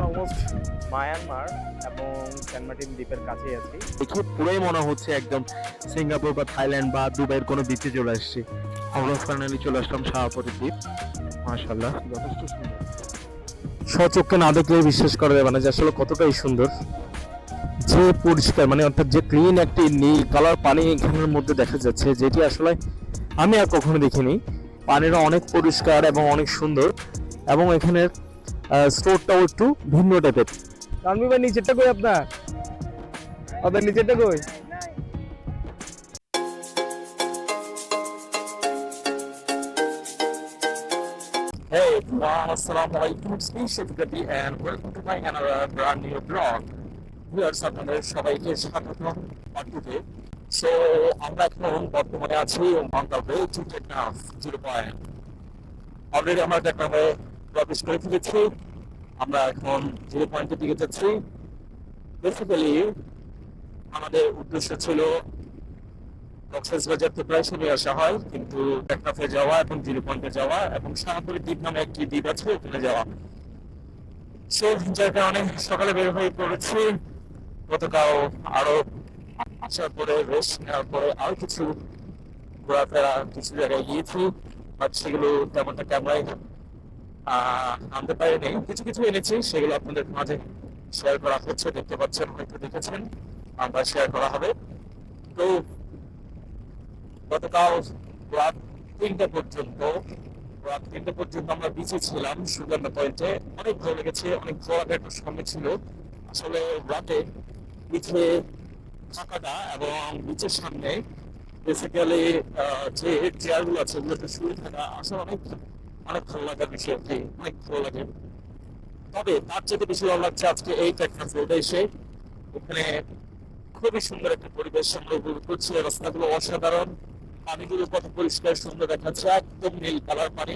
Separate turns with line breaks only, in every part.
Almost Myanmar এবং Saint Martin দ্বীপের কাছেই আছি।
দেখে পুরোই মনে হচ্ছে একদম সিঙ্গাপুর বা থাইল্যান্ড বা দুবাইয়ের কোনো বিচে চলে আসছি। আমরা ফাইনালি চলে আসলাম শাহপরি দ্বীপ। মাশাআল্লাহ, যথেষ্ট সুন্দর। স্বচক্ষে না দেখলে বিশ্বাস করা যাবে না যে আসলে কতটাই সুন্দর। যে পরিষ্কার মানে অর্থাৎ যে ক্লিন একটি নীল কালার পানি এখানের মধ্যে দেখা যাচ্ছে, যেটি আসলে আমি আর কখনো দেখিনি। পানিটা অনেক পরিষ্কার এবং অনেক সুন্দর, এবং এখানের স্টোরটাও একটু ভিন্ন টাইপের।
তানভীর ভাই নিচেরটা কই আপনার? আপনার নিচেরটা কই?
Hey everyone, assalamu alaikum. It's me Shefkati and welcome to my another brand new vlog. Viewers, আপনাদের সবাইকে স্বাগতম পার্টিতে। সো আমরা এখন বর্তমানে আছি on the way to Teknaf 0 point. Already আমরা টেকনাফে প্রবেশ করে ফেলেছি। আমরা এখন 0 পয়েন্টের দিকে যাচ্ছি। বেসিক্যালি আমাদের উদ্দেশ্য ছিল কক্সবাজার তো প্রায় সময় আসা হয়, কিন্তু টেকনাফে যাওয়া এবং 0 পয়েন্টে যাওয়া এবং শাহপুরি দ্বীপ নামে একটি দ্বীপ আছে ওখানে যাওয়া। সো যার কারণে সকালে বের হয়ে পড়েছি। গতকাল আরো আসার পরে রেস্ট নেওয়ার পরে আরো কিছু ঘোরাফেরা কিছু জায়গায় গিয়েছি, বাট সেগুলো তেমনটা ক্যামেরায় আনতে পারিনি। কিছু কিছু এনেছি, সেগুলো আপনাদের মাঝে শেয়ার করা হচ্ছে, দেখতে পাচ্ছেন, হয়তো দেখেছেন, আমরা শেয়ার করা হবে। তো গতকাল রাত 3টা পর্যন্ত আমরা বিচে ছিলাম সুগন্ধা পয়েন্টে। অনেক ভালো লেগেছে, অনেক জোয়ার একটা সঙ্গে ছিল। আসলে রাতে বিচে থাকাটা এবং বিচের সামনে বেসিক্যালি যে চেয়ারগুলো আছে ওগুলোতে শুয়ে থাকা আসলে অনেক অনেক ভালো লাগার বিষয়, অনেক ভালো লাগে। তবে তার চেয়ে বেশি ভালো লাগছে আজকে এই টেকনাফ রোডে এসে। ওখানে খুবই সুন্দর একটা পরিবেশ আমরা উপভোগ করছি। রাস্তাগুলো অসাধারণ, পানিগুলো কত পরিষ্কার সুন্দর দেখাচ্ছে, একদম নীল কালার পানি।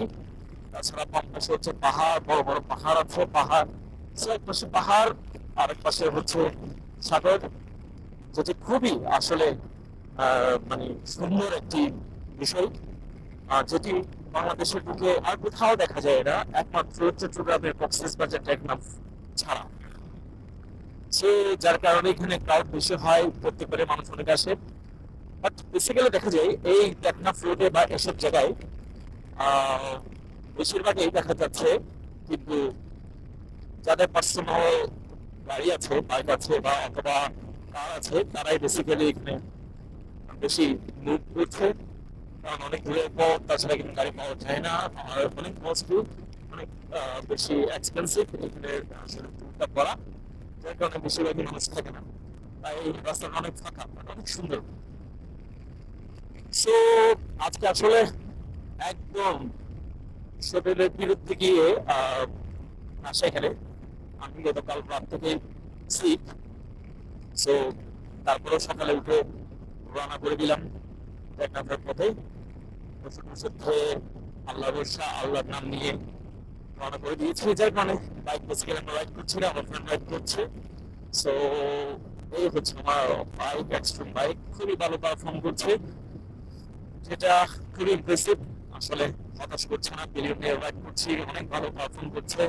তাছাড়া বাম পাশে হচ্ছে পাহাড়, বড় বড় পাহাড় আছে, পাহাড় এক পাশে পাহাড়, আরেক পাশে হচ্ছে সাগর, যেটি খুবই আসলে মানে সুন্দর একটি বিষয়, যেটি বাংলাদেশের দিকে আর কোথাও দেখা যায় না, একমাত্র চট্টগ্রামের কক্সবাজার টেকনাফ ছাড়া। সে যার কারণে এখানে ক্রাউড বেশি হয়, প্রত্যেকবারে মানুষ অনেক আসে। বাট বেসিক্যালি দেখা যায় এই টেকনাফ রোডে বা এসব জায়গায় বেশিরভাগই দেখা যাচ্ছে কিন্তু যাদের পার্সোনাল গাড়ি আছে, বাইক আছে বা অথবা কার আছে, তারাই বেসিক্যালি এখানে বেশি মুভ করছে। কারণ অনেক দূরের পর, তাছাড়া কিন্তু গাড়ি পাওয়া যায় না, আর অনেক কস্টলি, অনেক বেশি এক্সপেন্সিভ এখানে আসলে ট্যুরটা করা, যার কারণে বেশিরভাগই মানুষ থাকে না। তাই এই রাস্তাটা অনেক ফাঁকা, অনেক সুন্দর। সো আজকে আসলে একদম শরীরের বিরুদ্ধে গিয়ে আসা এখানে। আমি গতকাল রাত থেকে সিক, সো তারপরেও সকালে উঠে রান্না করে দিলাম টেকনাফের পথে। ওষুধ ওষুধ খেয়ে আল্লাহ বর্ষা আল্লাহর নাম নিয়ে রান্না করে দিয়েছি, যার মানে বাইক বেসিক্যালি আমরা রাইড করছি না, আমার ফ্রেন্ড রাইড করছে। সো এই হচ্ছে আমার বাইক, এক্সট্রিম বাইক, খুবই ভালো পারফর্ম করছে, যেটা খুবই ইমপ্রেসিভ। আসলে হতাশ করছে না, বিলিয়নিয়ার রাইড করছি, অনেক ভালো পারফর্ম করছে।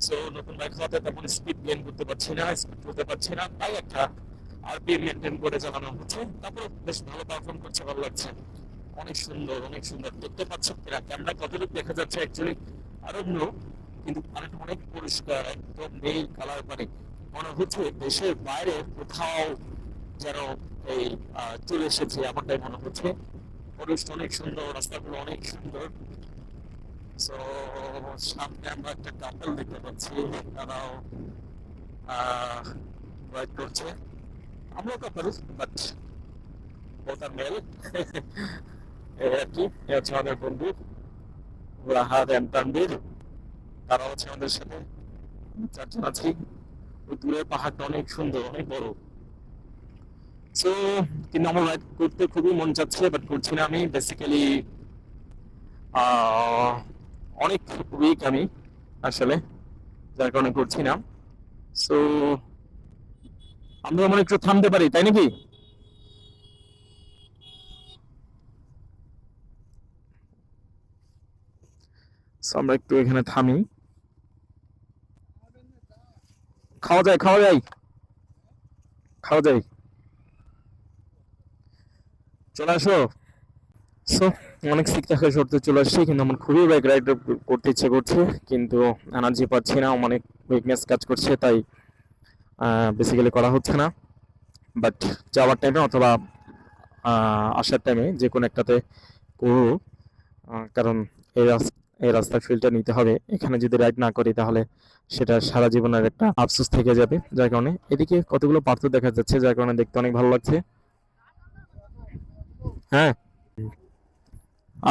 সো নতুন বাইক হওয়াতে তেমন স্পিড গেইন করতে পারছি না, স্পিড করতে পারছি না, তাই একটা আরপিএম মেনটেন করে চালানো হচ্ছে। তারপর বেশ ভালো পারফর্ম করছে, ভালো লাগছে। অনেক সুন্দর, অনেক সুন্দর দেখতে পাচ্ছেন কিনা, ক্যামেরা কতটুকু দেখা যাচ্ছে অ্যাকচুয়ালি আরণ্য, কিন্তু পানিটা অনেক পরিষ্কার, একদম নীল কালার পানি। মনে হচ্ছে দেশের বাইরে কোথাও যেন এই চলে এসেছে, এমনটাই মনে হচ্ছে। পরিবেশটা অনেক সুন্দর, রাস্তাগুলো অনেক সুন্দর। সো সামনে আমরা একটা কাপল দেখতে পাচ্ছি, তারাও রাইড করছে। আমরাও কাপল, বাট বোথ আর মেল। এই আর কি, এ হচ্ছে আমাদের বন্ধু রাহাত এন্ড তানভীর, তারা হচ্ছে আমাদের সাথে, চারজন আছি। ওই দূরের পাহাড়টা অনেক সুন্দর, অনেক বড়। সো কিন্তু আমার রাইড করতে খুবই মন চাচ্ছে, বাট করছি না। আমি বেসিক্যালি অনেক উইক আমি আসলে, যার কারণে করছি না। সো আমরা মনে একটু থামতে পারি, তাই নাকি? সো আমরা একটু এখানে থামি। খাওয়া যায় খাওয়া যায় খাওয়া যায়, চলে আসো। সো অনেক সিক থাকা সত্ত্বেও চলে আসছি, কিন্তু আমার খুবই বাইক রাইড করতে ইচ্ছে করছে, কিন্তু এনার্জি পাচ্ছি না, অনেক উইকনেস কাজ করছে, তাই বেসিক্যালি করা হচ্ছে না। বাট যাওয়ার টাইমে অথবা আসার টাইমে যে কোনো একটাতে করবো, কারণ এই রাস্তার ফিল্ডটা নিতে হবে। এখানে যদি রাইড না করি তাহলে সেটা সারা জীবনের একটা আফসোস থেকে যাবে, যার কারণে এদিকে কতগুলো পাথর দেখা যাচ্ছে, যার কারণে দেখতে অনেক ভালো লাগছে। হ্যাঁ,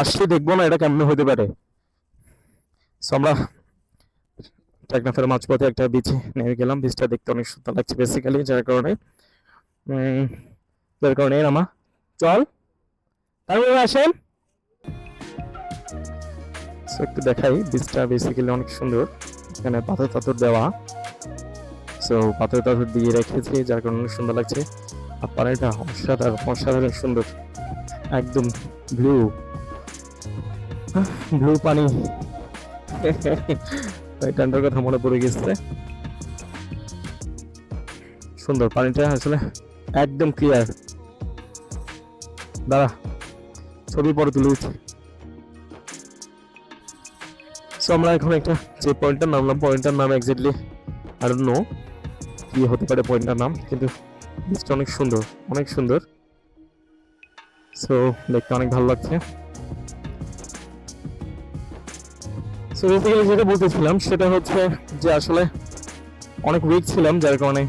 আসলে দেখবো না এটা কেমন হতে পারে। সো আমরা টেকনাফের মাঝপথে একটা বিচে নেমে গেলাম, বিচটা দেখতে অনেক সুন্দর লাগছে বেসিক্যালি, উম, যার কারণে নামা। চল তারপরে আসেন। সো একটু দেখাই, বিচটা বেসিক্যালি অনেক সুন্দর, এখানে পাথর টাথর দেওয়া, সো পাথর টাথর দিয়ে রেখেছি, যার কারণে অনেক সুন্দর লাগছে। আর পানিটা অসাধারণ অসাধারণ সুন্দর, একদম ব্লু ব্লু পানি। টান্ডার কথা মনে পড়ে গেছে, সুন্দর পানিটা আসলে একদম ক্লিয়ার। দাঁড়া ছবি পরে তুলে দিচ্ছি। সো আমরা এখন একটা যে পয়েন্টটার নামলাম, পয়েন্টটার নাম এক্স্যাক্টলি আই ডোন্ট নো কি হতে পারে পয়েন্টটার নাম, কিন্তু বিচটা অনেক সুন্দর অনেক সুন্দর। সো দেখতে অনেক ভালো লাগছে। সো বেসিক্যালি যেটা বলতেছিলাম সেটা হচ্ছে যে আসলে অনেক উইক ছিলাম, যার কারণে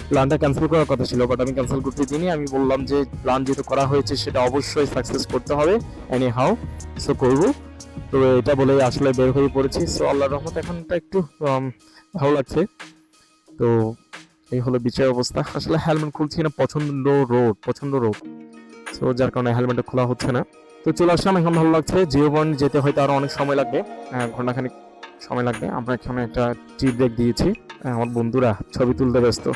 প্ল্যানটা ক্যান্সেল করার কথা ছিল, বাট আমি ক্যান্সেল করতে দিইনি। আমি বললাম যে প্ল্যান যেহেতু করা হয়েছে সেটা অবশ্যই সাকসেস করতে হবে এনি হাউ, সো করবো। তো এটা বলে আসলে বের হয়ে পড়েছি। সো আল্লাহর রহমতে এখনটা একটু ভালো লাগছে। তো এই হলো বিচের অবস্থা। আসলে হেলমেট খুলছি না, প্রচন্ড রোদ, সো যার কারণে হেলমেটটা খোলা হচ্ছে না। তো চলে আসলাম, এখন ভালো লাগছে। জিও পয়েন্ট যেতে হয়তো আরো অনেক সময় লাগবে, ঘন্টাখানিক সময় লাগবে। আমরা এখানে একটা টি ব্রেক দিয়েছি, আমার বন্ধুরা ছবি তুলতে ব্যস্ত,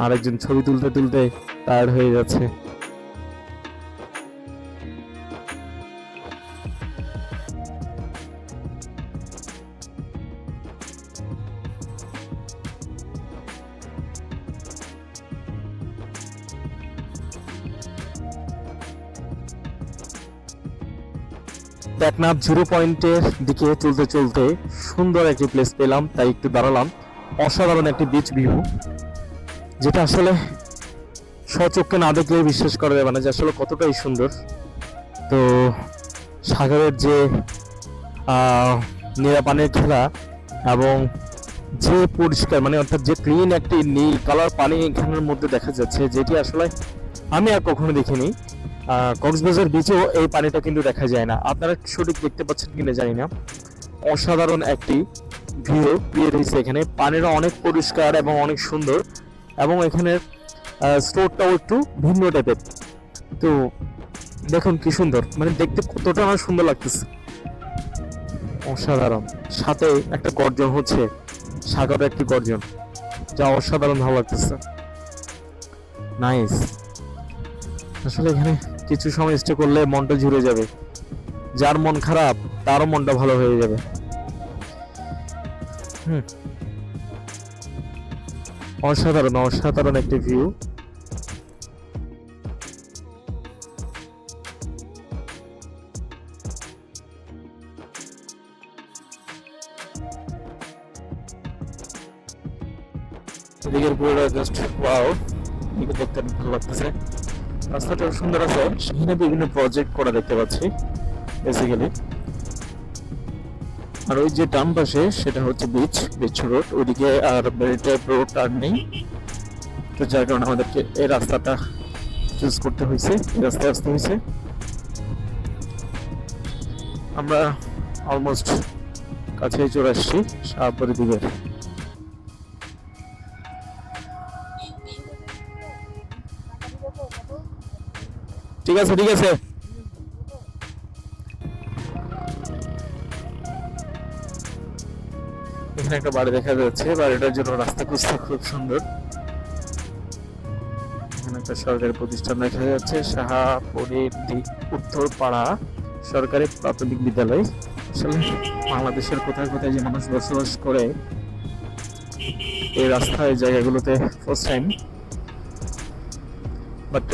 আরেকজন ছবি তুলতে তুলতে টায়ার্ড হয়ে যাচ্ছে। টেকনাফ জিরো পয়েন্টের দিকে চলতে চলতে সুন্দর একটি প্লেস পেলাম, তাই একটু দাঁড়ালাম। অসাধারণ একটি বিচ ভিউ, যেটা আসলে স্বচক্ষে না দেখলে বিশ্বাস করা যাবে না যে আসলে কতটাই সুন্দর। তো সাগরের যে নীলা পানির খেলা এবং যে পরিষ্কার, মানে অর্থাৎ যে ক্লিন একটি নীল কালার পানি এখানের মধ্যে দেখা যাচ্ছে, যেটি আসলে আমি আর কখনো দেখিনি। কক্সবাজার বিচেও এই পানিটা কিন্তু দেখা যায় না। আপনারা সঠিক দেখতে পাচ্ছেন কিনা জানি না, অসাধারণ একটি ভিউ ক্রিয়েট হয়েছে এখানে। পানিটা অনেক পরিষ্কার এবং অনেক সুন্দর, এবং এখানের স্টোরটাও একটু ভিন্ন টাইপের। তো দেখুন কি সুন্দর, মানে দেখতে কতটা আমার সুন্দর লাগতেছে, অসাধারণ। সাথে একটা গর্জন হচ্ছে, সাগরের একটি গর্জন, যা অসাধারণ ভালো লাগতেছে। নাইস। আসলে এখানে কিছু সময় স্টে করলে মনটা জুড়ে যাবে, যার মন খারাপ তারও মনটা ভালো হয়ে যাবে। অসাধারণ অসাধারণ একটি ভিউ। এদিকের পুরোটা জাস্ট ওয়াও, এদিকে দেখতে ভালো লাগতেছে। রাস্তাটা সুন্দর আছে, সেখানে বিভিন্ন প্রজেক্ট করা দেখতে পাচ্ছি বেসিক্যালি। আর ওই যে ডান পাশে সেটা হচ্ছে বিচ রোড, ওইদিকে আর টাইপ রোড আর নেই। তো যার কারণে আমাদেরকে এই রাস্তাটা চুজ করতে হয়েছে, এই রাস্তায় আসতে হয়েছে। আমরা অলমোস্ট কাছেই চলে আসছি শাহপুরের দিকে। ঠিক আছে ঠিক আছে। এখানে একটা বাড়ি দেখা যাচ্ছে, বাড়িটার জন্য রাস্তা খুঁজতে খুব সুন্দর। এখানে একটা সরকারি প্রতিষ্ঠান দেখা যাচ্ছে, শাহপুরের উত্তর পাড়া সরকারি প্রাথমিক বিদ্যালয়। আসলে বাংলাদেশের কোথায় কোথায় যে মানুষ বসবাস করে এই রাস্তায় জায়গাগুলোতে ফার্স্ট টাইম, বাট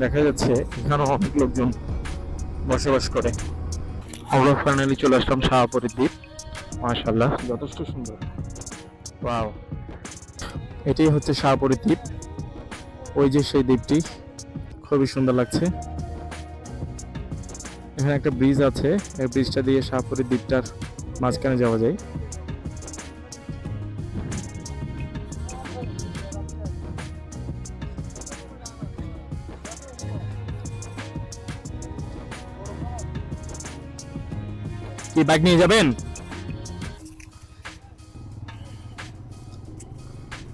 দেখা যাচ্ছে এখানেও অনেক লোকজন বসবাস করে। আমরা ফাইনালি চলে আসলাম শাহপরীর দ্বীপ। মাশাআল্লাহ, যথেষ্ট সুন্দর। ওয়াও, এটাই হচ্ছে শাহপরীর দ্বীপ। ওই যে সেই দ্বীপটি, খুবই সুন্দর লাগছে। এখানে একটা ব্রিজ আছে, এই ব্রিজটা দিয়ে শাহপরীর দ্বীপটার মাঝখানে যাওয়া যায়। কি বাইক নিয়ে যাবেন?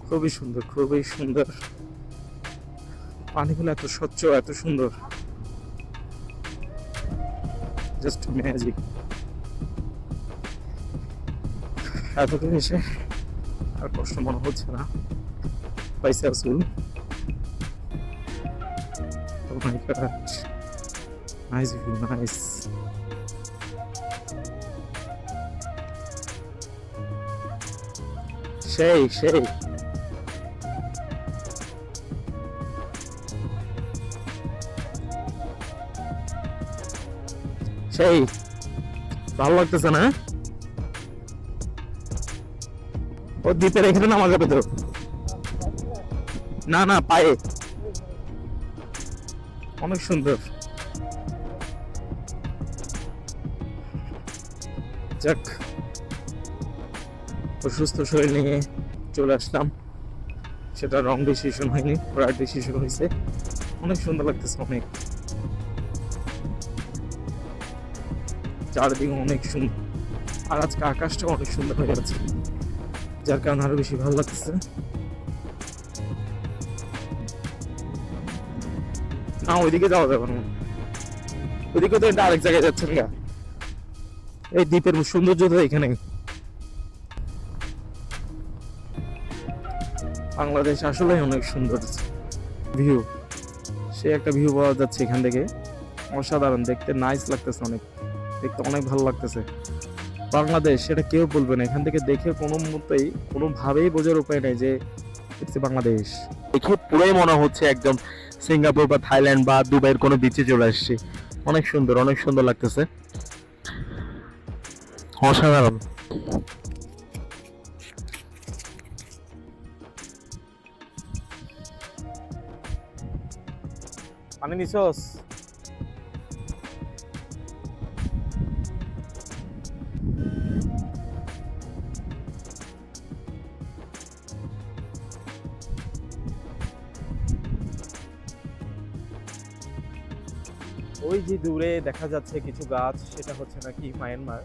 খুবই সুন্দর, খুবই সুন্দর। পানিগুলো এত স্বচ্ছ, এত সুন্দর, জাস্ট ম্যাজিক। এতদিন এসে আর কষ্ট মনে হচ্ছে না। পাইসা আসুন। Oh my god. Nice view, nice. সেই সেই সেই ভালো লাগতেছে না? ও দ্বীপের এখানে নামা যাবে তো? না না, পায়ে। অনেক সুন্দর। যাক, অসুস্থ শরীর নিয়ে চলে আসলাম, সেটা রং ডিসিশন হয়নি, রাইট ডিসিশন হয়েছে। অনেক সুন্দর লাগতেছে, অনেক। চারদিকে অনেক সুন্দর, আর আজকে আকাশটা অনেক সুন্দর হয়ে গেছে, যার কারণে আরো বেশি ভালো লাগতেছে। না, ওইদিকে যাওয়া যাবে না, ওইদিকে তো এটা আরেক জায়গায় যাচ্ছেন গা। এই দ্বীপের সৌন্দর্য তো এখানে। বাংলাদেশ আসলে অনেক সুন্দর ভিউ, সে একটা ভিউ পাওয়া যাচ্ছে এখান থেকে। অসাধারণ, দেখতে নাইস লাগতেছে, অনেক দেখতে অনেক ভালো লাগতেছে। বাংলাদেশ সেটা কেউ বলবে না, এখান থেকে দেখে কোনো মুহূর্তেই কোনোভাবেই বোঝার উপায় নেই যে দেখছি বাংলাদেশ। দেখে পুরোই মনে হচ্ছে একদম সিঙ্গাপুর বা থাইল্যান্ড বা দুবাইয়ের কোনো বিচে চলে আসছি। অনেক সুন্দর, অনেক সুন্দর লাগতেছে, অসাধারণ। পানি নিছস? ওই যে দূরে দেখা যাচ্ছে কিছু গাছ, সেটা হচ্ছে নাকি মায়ানমার।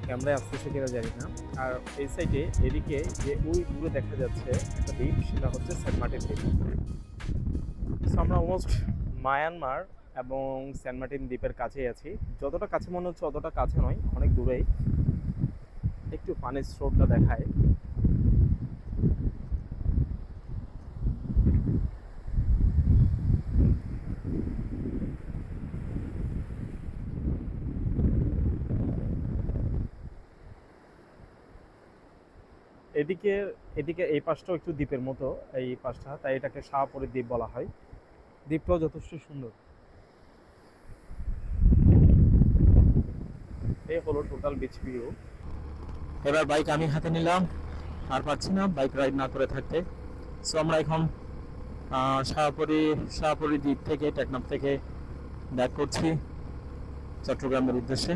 ক্যামেরায় আসতেছে কিনা জানি না। আর এই সাইডে এদিকে যে ওই দূরে দেখা যাচ্ছে একটা দ্বীপ, সেটা হচ্ছে সেন্ট মার্টিন দ্বীপ। আমরা অলমোস্ট মায়ানমার এবং সেন্ট মার্টিন দ্বীপের কাছেই আছি। যতটা কাছে মনে হচ্ছে অতটা কাছে নয়, অনেক দূরেই। একটু পানির স্রোতটা দেখায়। এদিকে এদিকে এই পাশটাও একটু দ্বীপের মতো, এই পাশটা, তাই এটাকে শাহপরীর দ্বীপ বলা হয়। দ্বীপটাও যথেষ্ট সুন্দর। এই হলো টোটাল বিচ ভিউ। এবার বাইক আমি হাতে নিলাম, আর পারছি না বাইক রাইড না করে থাকতে। সো আমরা এখন শাহপরী দ্বীপ থেকে, টেকনাফ থেকে ব্যাক করছি চট্টগ্রামের উদ্দেশ্যে।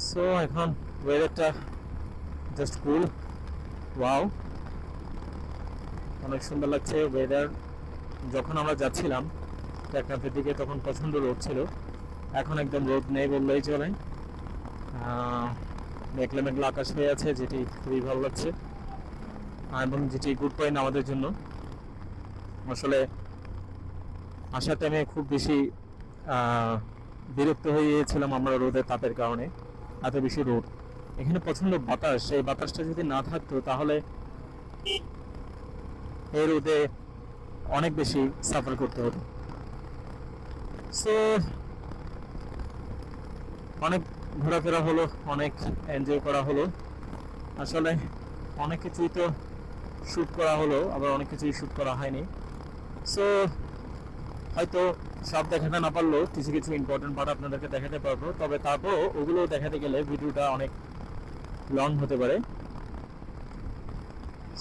সো এখন ওয়েদারটা জাস্ট কুল, ওয়াও, অনেক সুন্দর লাগছে ওয়েদার। যখন আমরা যাচ্ছিলাম টেকনাফের দিকে তখন প্রচণ্ড রোদ ছিল, এখন একদম রোদ নেই বললেই চলে। মেঘলা মেঘলা আকাশ হয়ে আছে, যেটি খুবই ভালো লাগছে, এবং যেটি গুড পয়েন্ট আমাদের জন্য। আসলে আসার টাইমে খুব বেশি বিরক্ত হয়ে গিয়েছিলাম আমরা রোদের তাপের কারণে, এত বেশি রোদ। এখানে প্রচন্ড বাতাস, সেই বাতাসটা যদি না থাকতো তাহলে এই রোদে অনেক বেশি সাফার করতে হতো। সো অনেক ঘোরাফেরা হলো, অনেক এনজয় করা হলো। আসলে অনেক কিছুই তো শ্যুট করা হলো, আবার অনেক কিছুই শ্যুট করা হয়নি। সো হয়তো সব দেখাতে না পারলেও কিছু কিছু ইম্পর্টেন্ট পার্ট আপনাদেরকে দেখাতে পারবো, তবে তারপরও ওগুলো দেখাতে গেলে ভিডিওটা অনেক লং হতে পারে।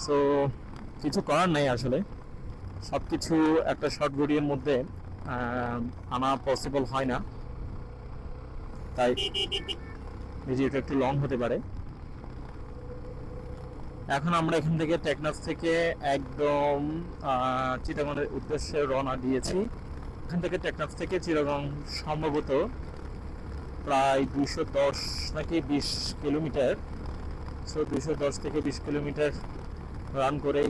সো কিছু করার নাই, আসলে সব কিছু একটা শর্ট ভিডিওর মধ্যে আনা পসিবল হয় না, তাই ভিডিওটা একটু লং হতে পারে। এখন আমরা এখান থেকে টেকনাফ থেকে একদম চিটাগংয়ের উদ্দেশ্যে রওনা দিয়েছি। এখান থেকে টেকনাফ থেকে চিটাগং সম্ভবত প্রায় 210 নাকি 20 কিলোমিটার। সো 210 থেকে 20 কিলোমিটার রান করেই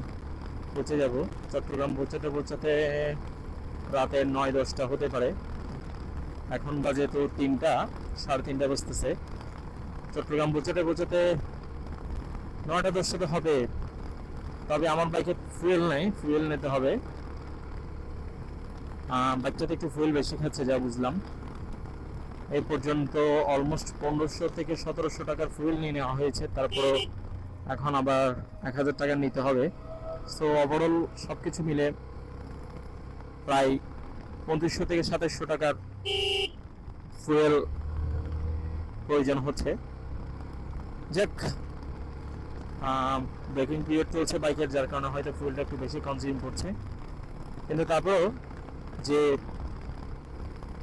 পৌঁছে যাব। চট্টগ্রাম পৌঁছাতে পৌঁছাতে রাতের 9-10টা হতে পারে। এখন বাজে তো 3টা, 3:30 বাজতেছে। চট্টগ্রাম পৌঁছাতে পৌঁছাতে 9টা-10টা তো হবে। তবে আমার বাইকে ফুয়েল নেই, ফুয়েল নিতে হবে। বাইকটাতে একটু ফুয়েল বেশি খাচ্ছে যা বুঝলাম। এই পর্যন্ত অলমোস্ট 1500 থেকে 1700 টাকার ফুয়েল নিয়ে নেওয়া হয়েছে, তারপর এখন আবার 1000 টাকা নিতে হবে। সো ওভারঅল সব কিছু মিলে প্রায় 2500 থেকে 2700 টাকার ফুয়েল প্রয়োজন হচ্ছে। যাক, ব্রেকিং পিরিয়ড চলছে বাইকের, যার কারণে হয়তো ফুয়েলটা একটু বেশি কনজিউম করছে, কিন্তু তারপরও যে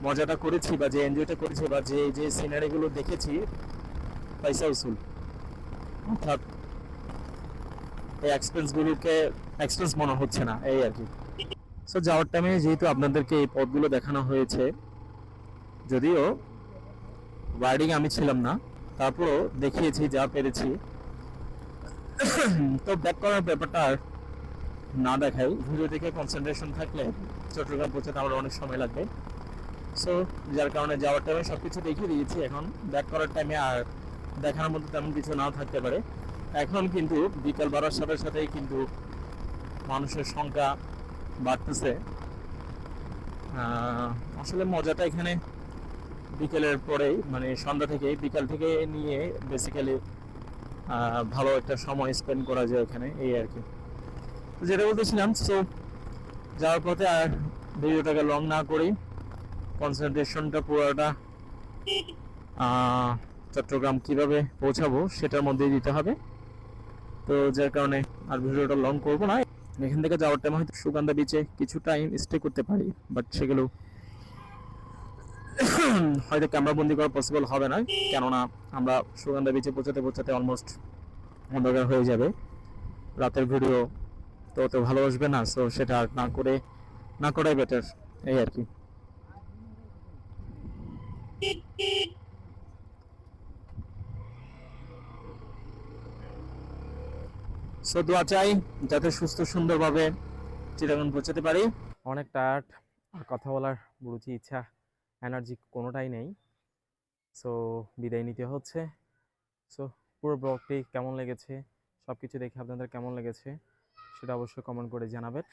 মজাটা করেছি বা যে এনজয়টা করেছি বা যে যে সিনারিগুলো দেখেছি, পয়সা উসুল। অর্থাৎ এই এক্সপেন্সগুলোকে এক্সপেন্স মনে হচ্ছে না, এই আর কি। সো যাওয়ার টাইমে যেহেতু আপনাদেরকে এই পথগুলো দেখানো হয়েছে, যদিও রাইডিং আমি ছিলাম না, তারপরও দেখিয়েছি যা পেরেছি। তো ব্যাক করার ব্যাপারটা আর না দেখাই, ভিডিও দেখে কনসেন্ট্রেশন থাকলে চট্টগ্রাম পৌঁছাতে আমার অনেক সময় লাগবে। সো যার কারণে যাওয়ার টাইমে সব কিছু দেখিয়ে দিয়েছি, এখন ব্যাক করার টাইমে আর দেখানোর মধ্যে তেমন কিছু নাও থাকতে পারে। এখন কিন্তু বিকাল বাড়ার সাথে সাথেই কিন্তু মানুষের সংখ্যা বাড়তেছে। আসলে মজাটা এখানে বিকেলের পরেই, মানে সন্ধ্যা থেকে বিকাল থেকে নিয়ে বেসিক্যালি ভালো একটা সময় স্পেন্ড করা যায় এখানে, এই আর কি। যেটা বলতেছিলাম, সো যাওয়ার পথে আর ভিডিওটাকে লং না করি, কনসেন্ট্রেশনটা পুরোটা চট্টগ্রাম কিভাবে পৌঁছাবো সেটার মধ্যেই দিতে হবে। তো যার কারণে আর ভিডিওটা লং করবো না। এখান থেকে যাওয়ার টাইম হয়তো সুগন্ধা বিচে কিছু টাইম স্টে করতে পারি, বাট সেগুলো হয়তো ক্যামেরা বন্দি করা পসিবল হবে না, কেননা আমরা সুগন্ধা বিচে পৌঁছাতে পৌঁছাতে অলমোস্ট অন্ধকার হয়ে যাবে। রাতের ভিডিও তো অত ভালো আসবে না, সো সেটা আর না করাই বেটার, এই আর কি। সো দোয়া চাই যাতে সুস্থ সুন্দরভাবে চিটাগং পৌঁছাতে পারি।
অনেক টায়ার্ড, আর কথা বলার রুচি, ইচ্ছা, এনার্জি কোনোটাই নেই। সো বিদায় নিতে হচ্ছে। সো পুরো ব্লগটি কেমন লেগেছে, সব কিছু দেখে আপনাদের কেমন লেগেছে সেটা অবশ্যই কমেন্ট করে জানাবেন।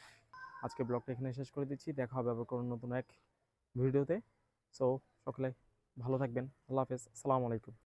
আজকে ব্লগটা এখানে শেষ করে দিচ্ছি, দেখা হবে আবার কোনো নতুন এক ভিডিওতে। সো সকলে ভালো থাকবেন, আল্লাহ হাফেজ, আসসালামু আলাইকুম।